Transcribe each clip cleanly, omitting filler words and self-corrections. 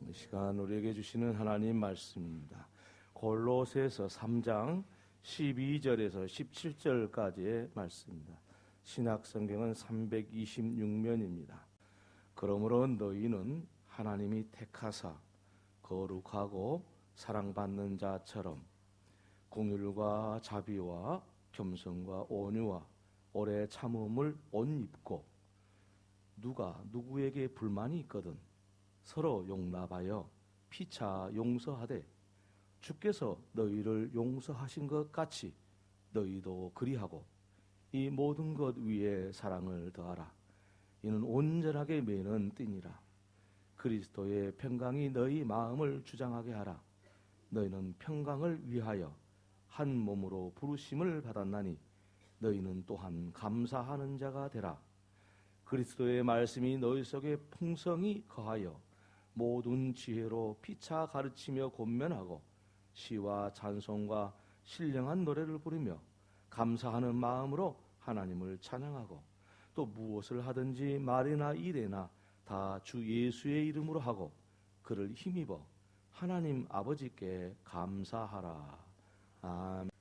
이 시간 우리에게 주시는 하나님 말씀입니다. 골로새서 3장 12절에서 17절까지의 말씀입니다. 신약성경은 326면입니다. 그러므로 너희는 하나님이 택하사 거룩하고 사랑받는 자처럼 공율과 자비와 겸손과 온유와 오래 참음을 옷 입고 누가 누구에게 불만이 있거든 서로 용납하여 피차 용서하되 주께서 너희를 용서하신 것 같이 너희도 그리하고 이 모든 것 위에 사랑을 더하라. 이는 온전하게 매는 띠니라. 그리스도의 평강이 너희 마음을 주장하게 하라. 너희는 평강을 위하여 한 몸으로 부르심을 받았나니 너희는 또한 감사하는 자가 되라. 그리스도의 말씀이 너희 속에 풍성히 거하여 모든 지혜로 피차 가르치며 권면하고 시와 찬송과 신령한 노래를 부르며 감사하는 마음으로 하나님을 찬양하고 또 무엇을 하든지 말이나 일에나 다 주 예수의 이름으로 하고 그를 힘입어 하나님 아버지께 감사하라. 아멘.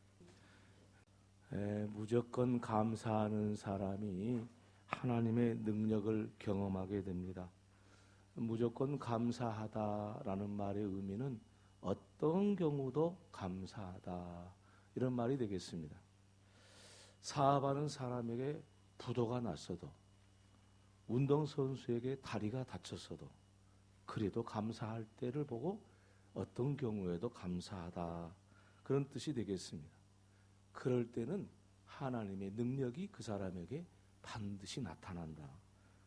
무조건 감사하는 사람이 하나님의 능력을 경험하게 됩니다. 무조건 감사하다라는 말의 의미는 어떤 경우도 감사하다 이런 말이 되겠습니다. 사업하는 사람에게 부도가 났어도 운동선수에게 다리가 다쳤어도 그래도 감사할 때를 보고 어떤 경우에도 감사하다 그런 뜻이 되겠습니다. 그럴 때는 하나님의 능력이 그 사람에게 반드시 나타난다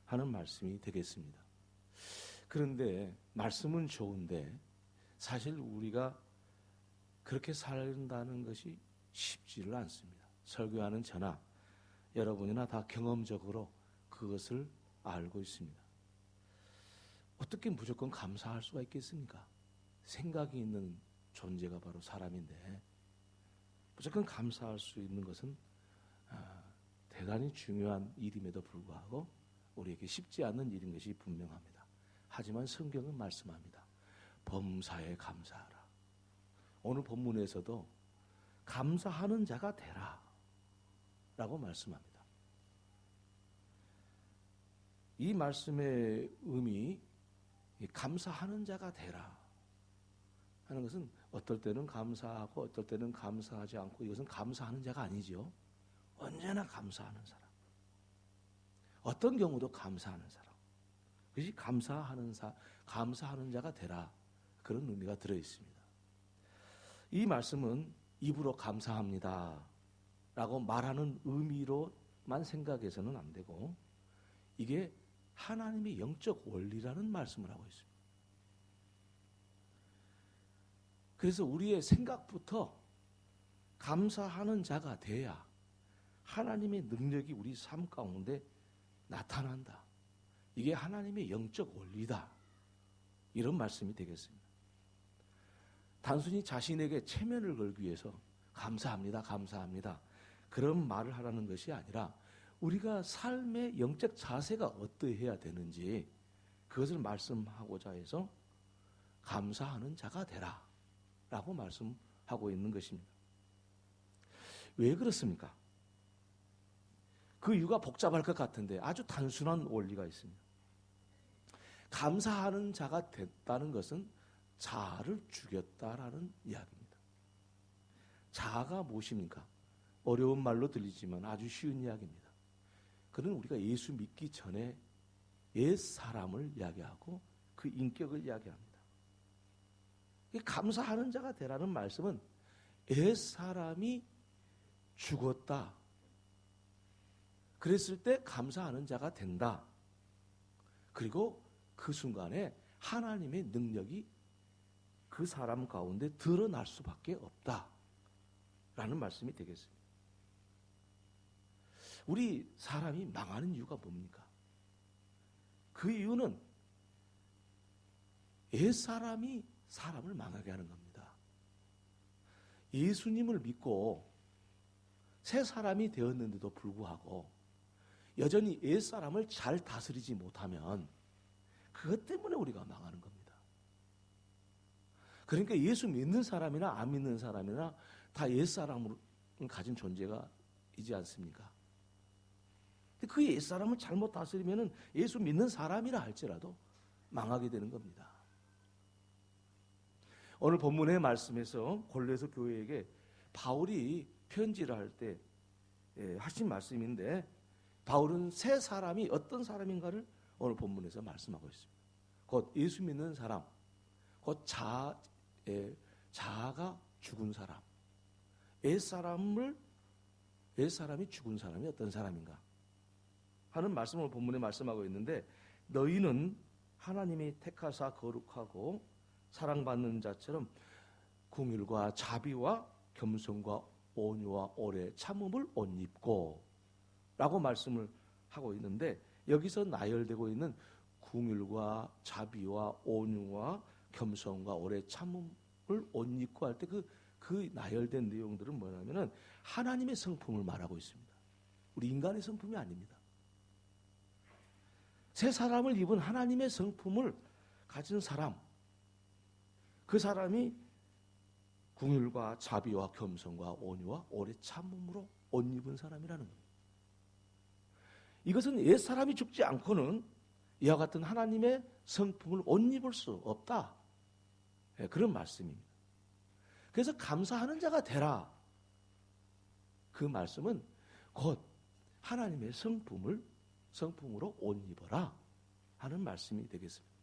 하는 말씀이 되겠습니다. 그런데 말씀은 좋은데 사실 우리가 그렇게 살다는 것이 쉽지를 않습니다. 설교하는 저나 여러분이나 다 경험적으로 그것을 알고 있습니다. 어떻게 무조건 감사할 수가 있겠습니까? 생각이 있는 존재가 바로 사람인데 무조건 감사할 수 있는 것은 대단히 중요한 일임에도 불구하고 우리에게 쉽지 않는 일인 것이 분명합니다. 하지만 성경은 말씀합니다. 범사에 감사하라. 오늘 본문에서도 감사하는 자가 되라 라고 말씀합니다. 이 말씀의 의미, 감사하는 자가 되라 하는 것은 어떨 때는 감사하고 어떨 때는 감사하지 않고 이것은 감사하는 자가 아니지요. 언제나 감사하는 사람. 어떤 경우도 감사하는 사람. 그것이 감사하는 자가 되라 그런 의미가 들어 있습니다. 이 말씀은 입으로 감사합니다 라고 말하는 의미로만 생각해서는 안 되고 이게 하나님의 영적 원리라는 말씀을 하고 있습니다. 그래서 우리의 생각부터 감사하는 자가 돼야 하나님의 능력이 우리 삶 가운데 나타난다. 이게 하나님의 영적 원리다. 이런 말씀이 되겠습니다. 단순히 자신에게 체면을 걸기 위해서 감사합니다, 감사합니다. 그런 말을 하라는 것이 아니라 우리가 삶의 영적 자세가 어떠해야 되는지 그것을 말씀하고자 해서 감사하는 자가 되라 라고 말씀하고 있는 것입니다. 왜 그렇습니까? 그 이유가 복잡할 것 같은데 아주 단순한 원리가 있습니다. 감사하는 자가 됐다는 것은 자아를 죽였다라는 이야기입니다. 자아가 무엇입니까? 어려운 말로 들리지만 아주 쉬운 이야기입니다. 그는 우리가 예수 믿기 전에 옛 사람을 이야기하고 그 인격을 이야기합니다. 감사하는 자가 되라는 말씀은 옛 사람이 죽었다. 그랬을 때 감사하는 자가 된다. 그리고 그 순간에 하나님의 능력이 그 사람 가운데 드러날 수밖에 없다. 라는 말씀이 되겠습니다. 우리 사람이 망하는 이유가 뭡니까? 그 이유는 옛 사람이 사람을 망하게 하는 겁니다. 예수님을 믿고 새 사람이 되었는데도 불구하고 여전히 옛 사람을 잘 다스리지 못하면 그것 때문에 우리가 망하는 겁니다. 그러니까 예수 믿는 사람이나 안 믿는 사람이나 다 옛사람을 가진 존재가 이지 않습니까? 근데 그 옛사람을 잘못 다스리면은 예수 믿는 사람이라 할지라도 망하게 되는 겁니다. 오늘 본문의 말씀에서 골로새 교회에게 바울이 편지를 할 때 하신 말씀인데, 바울은 새 사람이 어떤 사람인가를 오늘 본문에서 말씀하고 있습니다. 곧 예수 믿는 사람, 곧 자아가 죽은 사람, 옛사람이 죽은 사람이 어떤 사람인가 하는 말씀을 본문에 말씀하고 있는데, 너희는 하나님이 택하사 거룩하고 사랑받는 자처럼 긍휼과 자비와 겸손과 온유와 오래 참음을 옷 입고 라고 말씀을 하고 있는데, 여기서 나열되고 있는 긍휼과 자비와 온유와 겸손과 오래 참음을 옷 입고 할 때 그 나열된 내용들은 뭐냐면은 하나님의 성품을 말하고 있습니다. 우리 인간의 성품이 아닙니다. 새 사람을 입은 하나님의 성품을 가진 사람, 그 사람이 긍휼과 자비와 겸손과 온유와 오래 참음으로 옷 입은 사람이라는 겁니다. 이것은 옛 사람이 죽지 않고는 이와 같은 하나님의 성품을 옷 입을 수 없다, 그런 말씀입니다. 그래서 감사하는 자가 되라, 그 말씀은 곧 하나님의 성품으로 옷 입어라 하는 말씀이 되겠습니다.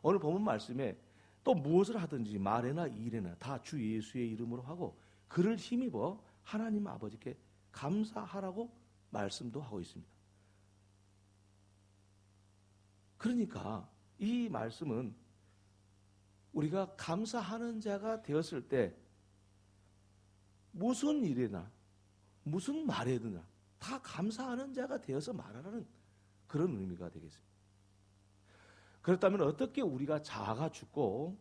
오늘 본문 말씀에 또 무엇을 하든지 말에나 일에나 다 주 예수의 이름으로 하고 그를 힘입어 하나님 아버지께 감사하라고 말씀도 하고 있습니다. 그러니까 이 말씀은 우리가 감사하는 자가 되었을 때 무슨 일이나 무슨 말에나 다 감사하는 자가 되어서 말하라는 그런 의미가 되겠습니다. 그렇다면 어떻게 우리가 자아가 죽고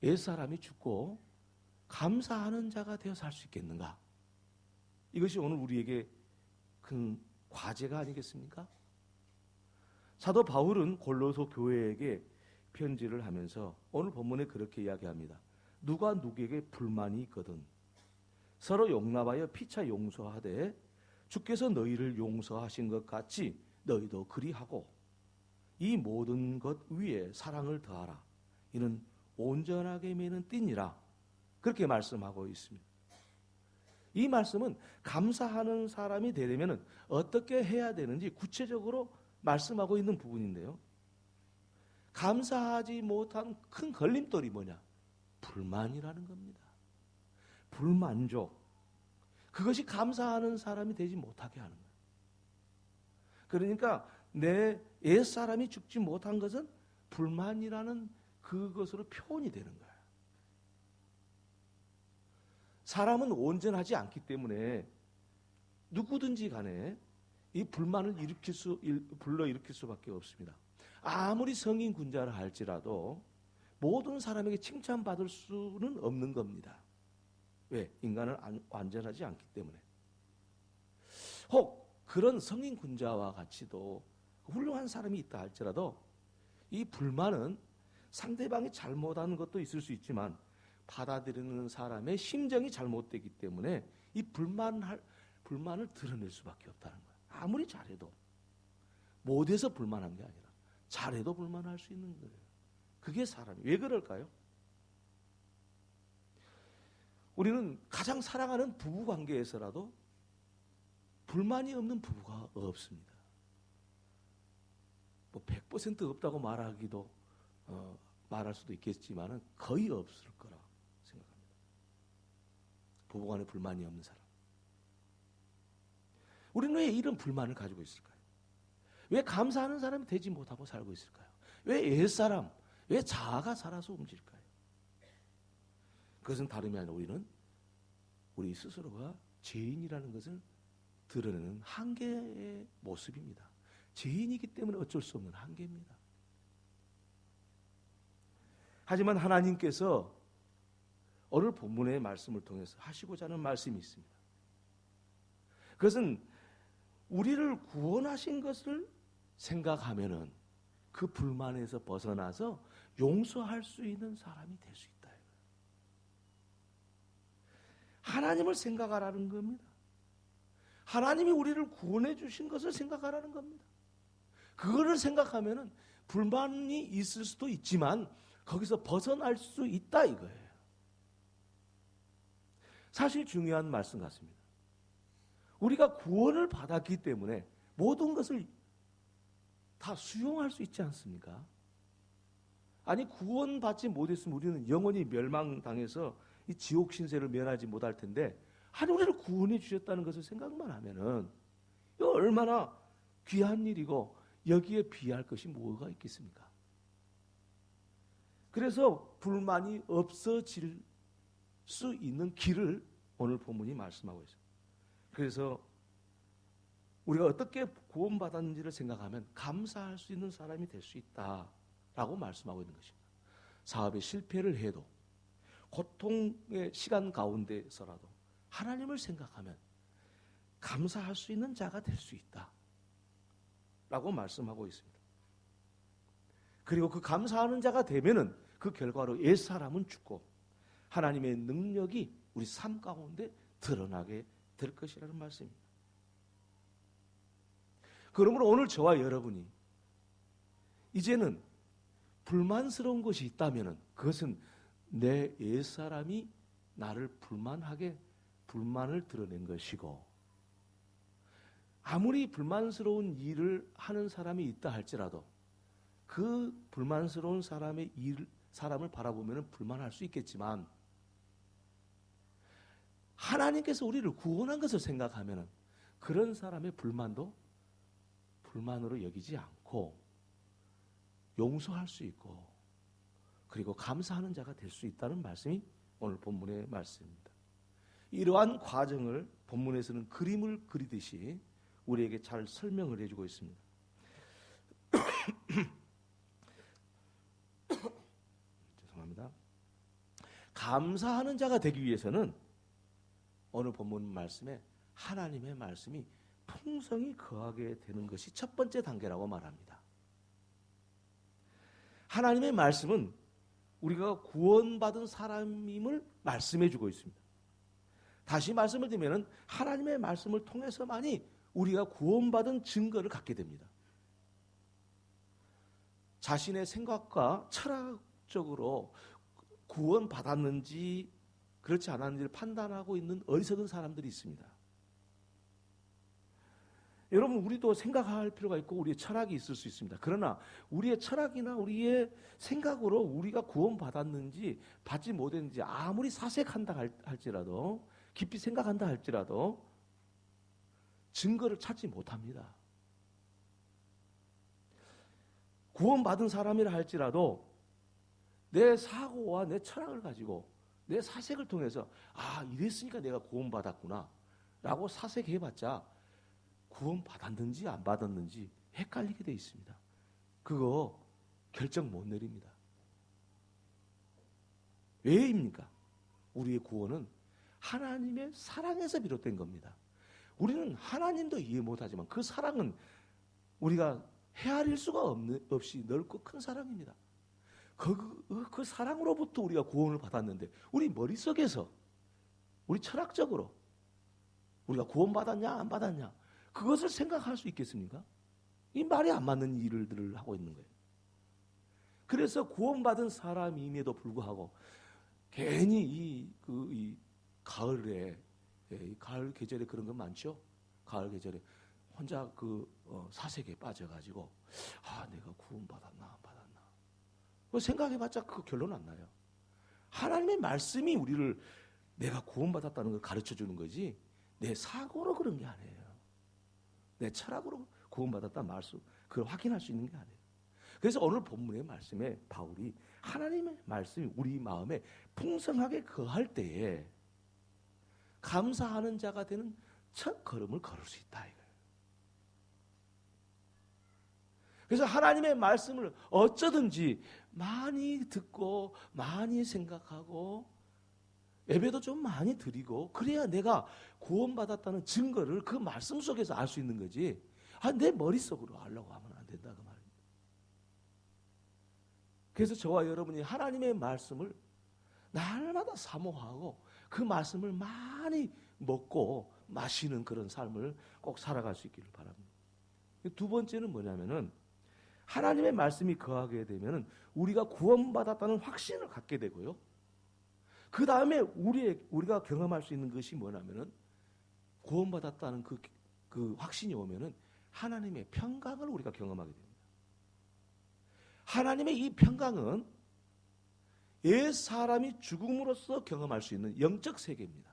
옛사람이 죽고 감사하는 자가 되어서 할 수 있겠는가? 이것이 오늘 우리에게 큰 과제가 아니겠습니까? 사도 바울은 골로새 교회에게 편지를 하면서 오늘 본문에 그렇게 이야기합니다. 누가 누구에게 불만이 있거든 서로 용납하여 피차 용서하되 주께서 너희를 용서하신 것 같이 너희도 그리하고 이 모든 것 위에 사랑을 더하라. 이는 온전하게 매는 띠니라. 그렇게 말씀하고 있습니다. 이 말씀은 감사하는 사람이 되려면 어떻게 해야 되는지 구체적으로 말씀하고 있는 부분인데요. 감사하지 못한 큰 걸림돌이 뭐냐? 불만이라는 겁니다. 불만족. 그것이 감사하는 사람이 되지 못하게 하는 거예요. 그러니까 내 옛사람이 죽지 못한 것은 불만이라는 그것으로 표현이 되는 거예요. 사람은 온전하지 않기 때문에 누구든지 간에 이 불만을 불러일으킬 수밖에 없습니다. 아무리 성인 군자라 할지라도 모든 사람에게 칭찬받을 수는 없는 겁니다. 왜? 인간은 완전하지 않기 때문에. 혹 그런 성인 군자와 같이도 훌륭한 사람이 있다 할지라도 이 불만은 상대방이 잘못하는 것도 있을 수 있지만 받아들이는 사람의 심정이 잘못되기 때문에 이 불만을 드러낼 수밖에 없다는 거예요. 아무리 잘해도 못해서 불만한 게 아니라 잘해도 불만할 수 있는 거예요. 그게 사람이. 왜 그럴까요? 우리는 가장 사랑하는 부부 관계에서라도 불만이 없는 부부가 없습니다. 뭐 100% 없다고 말하기도 말할 수도 있겠지만은 거의 없을 거라 생각합니다. 부부간에 불만이 없는 사람. 우리는 왜 이런 불만을 가지고 있을까요? 왜 감사하는 사람이 되지 못하고 살고 있을까요? 왜 옛사람, 왜 자아가 살아서 움직일까요? 그것은 다름이 아니라 우리 스스로가 죄인이라는 것을 드러내는 한계의 모습입니다. 죄인이기 때문에 어쩔 수 없는 한계입니다. 하지만 하나님께서 오늘 본문의 말씀을 통해서 하시고자 하는 말씀이 있습니다. 그것은 우리를 구원하신 것을 생각하면은 그 불만에서 벗어나서 용서할 수 있는 사람이 될 수 있다. 하나님을 생각하라는 겁니다. 하나님이 우리를 구원해 주신 것을 생각하라는 겁니다. 그거를 생각하면은 불만이 있을 수도 있지만 거기서 벗어날 수 있다 이거예요. 사실 중요한 말씀 같습니다. 우리가 구원을 받았기 때문에 모든 것을 다 수용할 수 있지 않습니까? 아니 구원받지 못했으면 우리는 영원히 멸망당해서 이 지옥 신세를 면하지 못할 텐데 아니 우리를 구원해 주셨다는 것을 생각만 하면은 이거 얼마나 귀한 일이고 여기에 비할 것이 뭐가 있겠습니까? 그래서 불만이 없어질 수 있는 길을 오늘 본문이 말씀하고 있어요. 그래서 우리가 어떻게 구원받았는지를 생각하면 감사할 수 있는 사람이 될 수 있다라고 말씀하고 있는 것입니다. 사업에 실패를 해도 고통의 시간 가운데서라도 하나님을 생각하면 감사할 수 있는 자가 될 수 있다라고 말씀하고 있습니다. 그리고 그 감사하는 자가 되면은 그 결과로 옛사람은 죽고 하나님의 능력이 우리 삶 가운데 드러나게 될 것이라는 말씀입니다. 그러므로 오늘 저와 여러분이 이제는 불만스러운 것이 있다면 그것은 내 옛사람이 나를 불만을 드러낸 것이고 아무리 불만스러운 일을 하는 사람이 있다 할지라도 그 불만스러운 사람을 바라보면 불만할 수 있겠지만 하나님께서 우리를 구원한 것을 생각하면 그런 사람의 불만도 불만으로 여기지 않고 용서할 수 있고 그리고 감사하는 자가 될 수 있다는 말씀이 오늘 본문의 말씀입니다. 이러한 과정을 본문에서는 그림을 그리듯이 우리에게 잘 설명을 해주고 있습니다. 죄송합니다. 감사하는 자가 되기 위해서는 오늘 본문 말씀에 하나님의 말씀이 풍성히 거하게 되는 것이 첫 번째 단계라고 말합니다. 하나님의 말씀은 우리가 구원받은 사람임을 말씀해 주고 있습니다. 다시 말씀을 드리면 하나님의 말씀을 통해서만이 우리가 구원받은 증거를 갖게 됩니다. 자신의 생각과 철학적으로 구원받았는지 그렇지 않았는지를 판단하고 있는 어리석은 사람들이 있습니다. 여러분 우리도 생각할 필요가 있고 우리의 철학이 있을 수 있습니다. 그러나 우리의 철학이나 우리의 생각으로 우리가 구원받았는지 받지 못했는지 아무리 사색한다 할지라도 깊이 생각한다 할지라도 증거를 찾지 못합니다. 구원받은 사람이라 할지라도 내 사고와 내 철학을 가지고 내 사색을 통해서 이랬으니까 내가 구원받았구나 라고 사색해봤자 구원받았는지 안 받았는지 헷갈리게 돼 있습니다. 그거 결정 못 내립니다. 왜입니까? 우리의 구원은 하나님의 사랑에서 비롯된 겁니다. 우리는 하나님도 이해 못하지만 그 사랑은 우리가 헤아릴 수가 없이 넓고 큰 사랑입니다. 그 사랑으로부터 우리가 구원을 받았는데 우리 머릿속에서 우리 철학적으로 우리가 구원받았냐 안 받았냐 그것을 생각할 수 있겠습니까? 이 말이 안 맞는 일들을 하고 있는 거예요. 그래서 구원받은 사람임에도 불구하고 괜히 이 가을에 가을 계절에 그런 거 많죠. 가을 계절에 혼자 사색에 빠져가지고 내가 구원받았나 안 받았나 생각해봤자 그 결론 안 나요. 하나님의 말씀이 우리를 내가 구원받았다는 걸 가르쳐주는 거지 내 사고로 그런 게 아니에요. 내 철학으로 구원받았다는 말씀 그걸 확인할 수 있는 게 아니에요. 그래서 오늘 본문의 말씀에 바울이 하나님의 말씀이 우리 마음에 풍성하게 거할 때에 감사하는 자가 되는 첫 걸음을 걸을 수 있다 이거예요. 그래서 하나님의 말씀을 어쩌든지 많이 듣고 많이 생각하고 예배도 좀 많이 드리고 그래야 내가 구원받았다는 증거를 그 말씀 속에서 알 수 있는 거지 내 머릿속으로 알려고 하면 안 된다 그 말입니다. 그래서 저와 여러분이 하나님의 말씀을 날마다 사모하고 그 말씀을 많이 먹고 마시는 그런 삶을 꼭 살아갈 수 있기를 바랍니다. 두 번째는 뭐냐면은 하나님의 말씀이 거하게 되면은 우리가 구원받았다는 확신을 갖게 되고요. 그 다음에 우리가 경험할 수 있는 것이 뭐냐면은 구원받았다는 그 확신이 오면은 하나님의 평강을 우리가 경험하게 됩니다. 하나님의 이 평강은 옛 사람이 죽음으로써 경험할 수 있는 영적 세계입니다.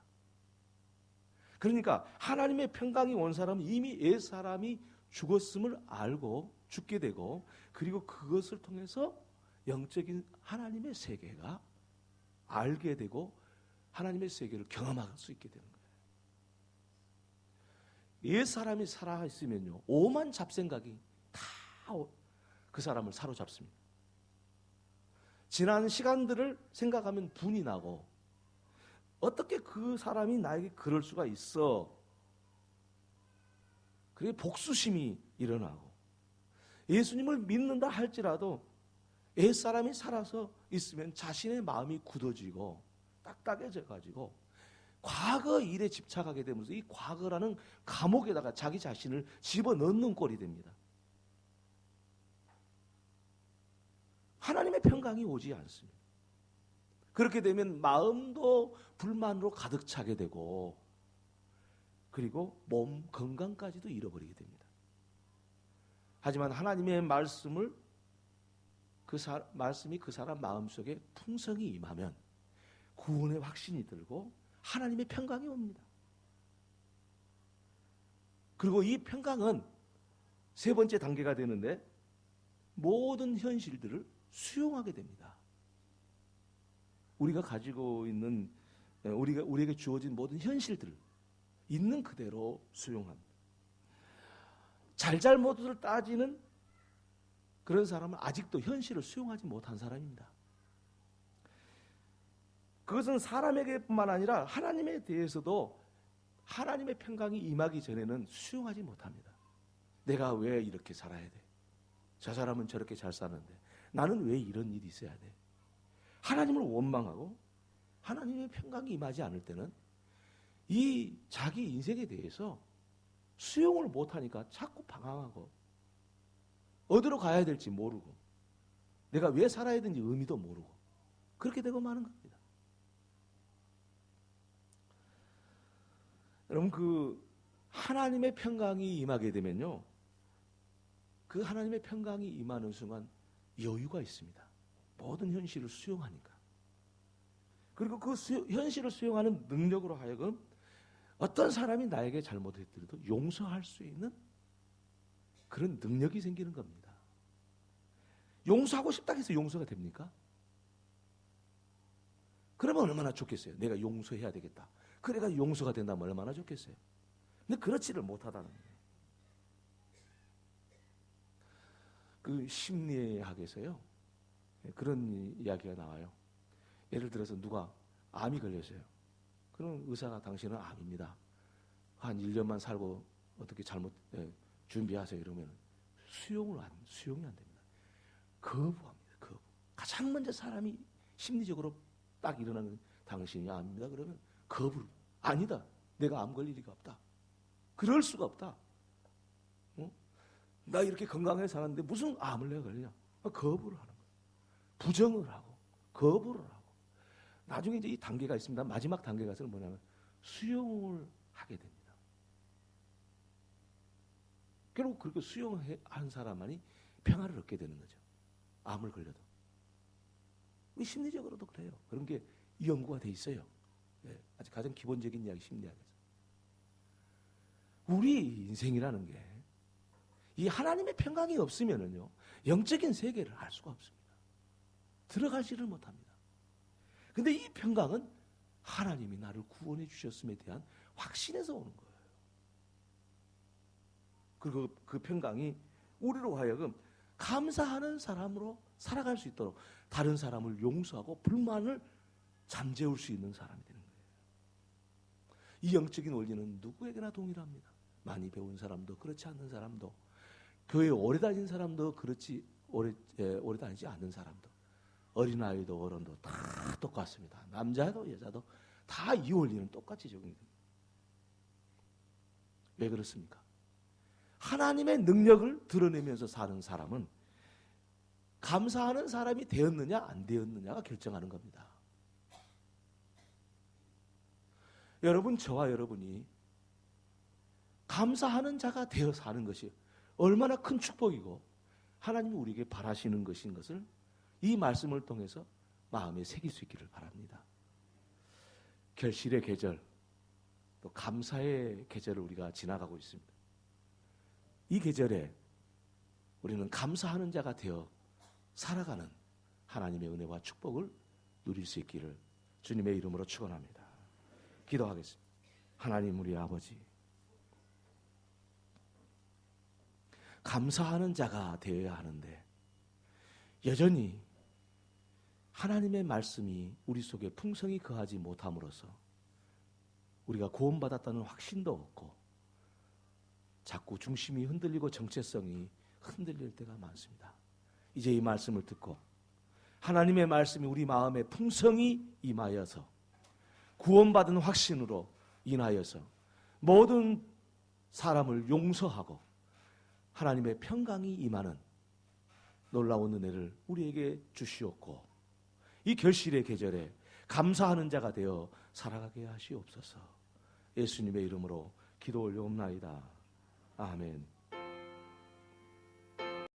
그러니까 하나님의 평강이 온 사람은 이미 옛 사람이 죽었음을 알고 죽게 되고, 그리고 그것을 통해서 영적인 하나님의 세계가 알게 되고 하나님의 세계를 경험할 수 있게 되는 거예요. 옛 사람이 살아 있으면요, 오만 잡생각이 다 그 사람을 사로잡습니다. 지난 시간들을 생각하면 분이 나고, 어떻게 그 사람이 나에게 그럴 수가 있어? 그게 복수심이 일어나고, 예수님을 믿는다 할지라도 옛사람이 살아서 있으면 자신의 마음이 굳어지고 딱딱해져 가지고 과거 일에 집착하게 되면서 이 과거라는 감옥에다가 자기 자신을 집어넣는 꼴이 됩니다. 하나님의 평강이 오지 않습니다. 그렇게 되면 마음도 불만으로 가득 차게 되고, 그리고 몸 건강까지도 잃어버리게 됩니다. 하지만 하나님의 말씀이 그 사람 마음속에 풍성히 임하면 구원의 확신이 들고 하나님의 평강이 옵니다. 그리고 이 평강은 세 번째 단계가 되는데, 모든 현실들을 수용하게 됩니다. 우리가 가지고 있는, 우리에게 주어진 모든 현실들을 있는 그대로 수용합니다. 잘잘못을 따지는 그런 사람은 아직도 현실을 수용하지 못한 사람입니다. 그것은 사람에게뿐만 아니라 하나님에 대해서도 하나님의 평강이 임하기 전에는 수용하지 못합니다. 내가 왜 이렇게 살아야 돼? 저 사람은 저렇게 잘 사는데 나는 왜 이런 일이 있어야 돼? 하나님을 원망하고 하나님의 평강이 임하지 않을 때는 이 자기 인생에 대해서 수용을 못하니까 자꾸 방황하고 어디로 가야 될지 모르고 내가 왜 살아야 되는지 의미도 모르고 그렇게 되고 마는 겁니다. 여러분, 그 하나님의 평강이 임하게 되면요, 그 하나님의 평강이 임하는 순간 여유가 있습니다. 모든 현실을 수용하니까. 그리고 그 현실을 수용하는 능력으로 하여금 어떤 사람이 나에게 잘못했더라도 용서할 수 있는 그런 능력이 생기는 겁니다. 용서하고 싶다 해서 용서가 됩니까? 그러면 얼마나 좋겠어요. 내가 용서해야 되겠다. 그래가 용서가 된다면 얼마나 좋겠어요. 근데 그렇지를 못하다는 거예요. 그 심리학에서요, 그런 이야기가 나와요. 예를 들어서 누가 암이 걸렸어요. 그럼 의사가 당신은 암입니다. 한 1년만 살고 어떻게 잘못 준비하세요. 이러면 수용이 안 됩니다. 거부합니다. 거부. 가장 먼저 사람이 심리적으로 딱 일어나는, 당신이 암입니다. 그러면 거부를. 아니다. 내가 암 걸릴 리가 없다. 그럴 수가 없다. 나 이렇게 건강하게 살았는데 무슨 암을 내가 걸리냐. 거부를 하는 거예요. 부정을 하고 거부를 하고. 나중에 이제 이 단계가 있습니다. 마지막 단계가 뭐냐면 수용을 하게 됩니다. 결국 그렇게 수용한 사람만이 평화를 얻게 되는 거죠. 암을 걸려도. 심리적으로도 그래요. 그런 게 연구가 돼 있어요. 네, 아주 가장 기본적인 이야기, 심리학에서. 우리 인생이라는 게 이 하나님의 평강이 없으면은요, 영적인 세계를 알 수가 없습니다. 들어가지를 못합니다. 근데 이 평강은 하나님이 나를 구원해 주셨음에 대한 확신에서 오는 거예요. 그리고 그 평강이 우리로 하여금 감사하는 사람으로 살아갈 수 있도록 다른 사람을 용서하고 불만을 잠재울 수 있는 사람이 되는 거예요. 이 영적인 원리는 누구에게나 동일합니다. 많이 배운 사람도 그렇지 않는 사람도, 교회에 오래 다닌 사람도 그렇지 오래 다니지 않는 사람도, 어린아이도 어른도 다 똑같습니다. 남자도 여자도 다 이 원리는 똑같이 적용됩니다. 왜 그렇습니까? 하나님의 능력을 드러내면서 사는 사람은 감사하는 사람이 되었느냐 안 되었느냐가 결정하는 겁니다. 여러분, 저와 여러분이 감사하는 자가 되어 사는 것이 얼마나 큰 축복이고 하나님이 우리에게 바라시는 것인 것을 이 말씀을 통해서 마음에 새길 수 있기를 바랍니다. 결실의 계절, 또 감사의 계절을 우리가 지나가고 있습니다. 이 계절에 우리는 감사하는 자가 되어 살아가는 하나님의 은혜와 축복을 누릴 수 있기를 주님의 이름으로 축원합니다. 기도하겠습니다. 하나님, 우리 아버지, 감사하는 자가 되어야 하는데 여전히 하나님의 말씀이 우리 속에 풍성히 거하지 못함으로써 우리가 구원받았다는 확신도 없고 자꾸 중심이 흔들리고 정체성이 흔들릴 때가 많습니다. 이제 이 말씀을 듣고 하나님의 말씀이 우리 마음에 풍성히 임하여서 구원받은 확신으로 인하여서 모든 사람을 용서하고 하나님의 평강이 임하는 놀라운 은혜를 우리에게 주시옵고 이 결실의 계절에 감사하는 자가 되어 살아가게 하시옵소서. 예수님의 이름으로 기도 올려옵나이다. 아멘.